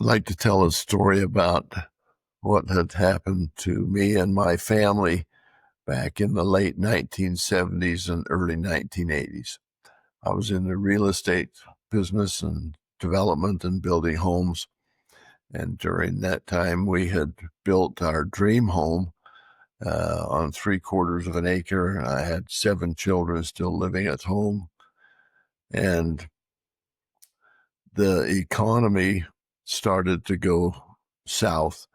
like to tell a story about what had happened to me and my family back in the late 1970s and early 1980s. I was in the real estate business and development and building homes. And during that time, we had built our dream home on 3/4 of an acre. I had 7 children still living at home. And the economy started to go south,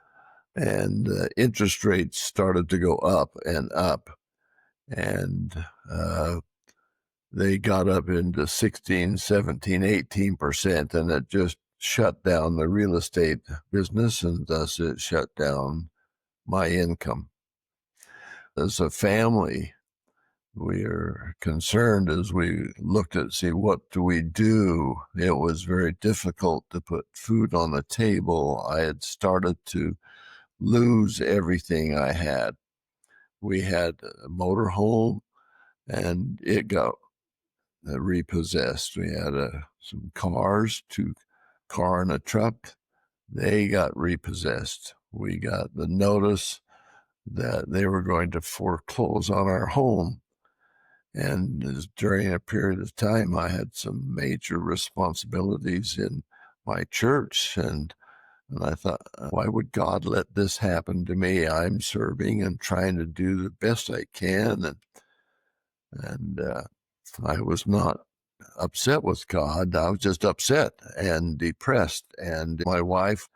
and interest rates started to go up and up. And they got up into 16, 17, 18%, and it just shut down the real estate business, and thus it shut down my income. As a family, we are concerned as we looked at, see, what do we do? It was very difficult to put food on the table. I had started to lose everything I had. We had a motor home, and it got repossessed. We had some cars, 2 car and a truck. They got repossessed. We got the notice that they were going to foreclose on our home. And during a period of time, I had some major responsibilities in my church. And I thought, why would God let this happen to me? I'm serving and trying to do the best I can. And I was not upset with God. I was just upset and depressed. And my wife,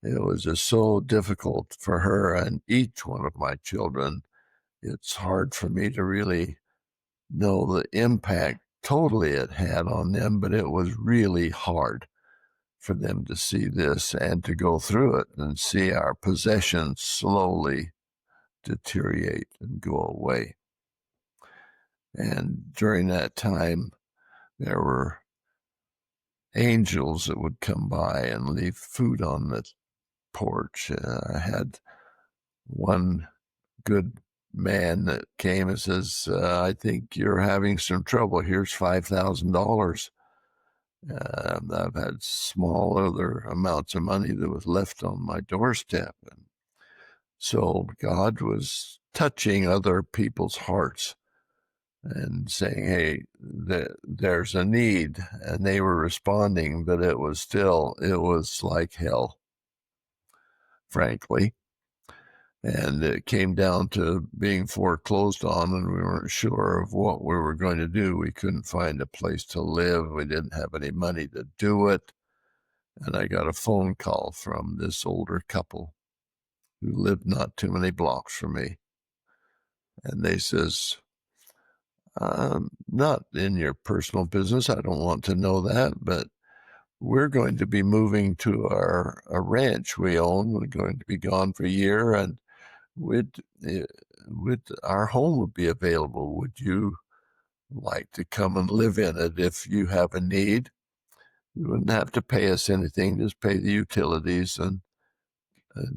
it was just so difficult for her and each one of my children. It's hard for me to really know the impact totally it had on them, but it was really hard for them to see this and to go through it and see our possessions slowly deteriorate and go away. And during that time, there were angels that would come by and leave food on the porch. I had one good man that came and says, I think you're having some trouble. Here's $5,000. I've had small other amounts of money that was left on my doorstep. And so God was touching other people's hearts and saying, hey, there's a need. And they were responding, but it was like hell, frankly. And it came down to being foreclosed on, and we weren't sure of what we were going to do. We couldn't find a place to live. We didn't have any money to do it. And I got a phone call from this older couple who lived not too many blocks from me. And they says, not in your personal business. I don't want to know that, but we're going to be moving to a ranch we own. We're going to be gone for a year, and our home would be available. Would you like to come and live in it if you have a need? You wouldn't have to pay us anything, just pay the utilities and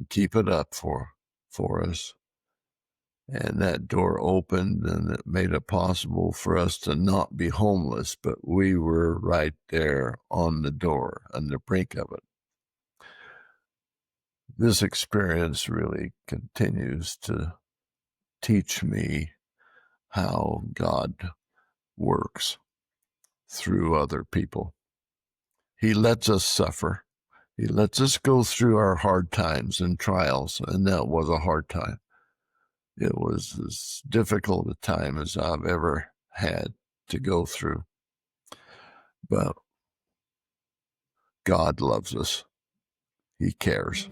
keep it up for us. And that door opened, and it made it possible for us to not be homeless, but we were right there on the door, on the brink of it. This experience really continues to teach me how God works through other people. He lets us suffer. He lets us go through our hard times and trials, and that was a hard time. It was as difficult a time as I've ever had to go through. But God loves us. He cares.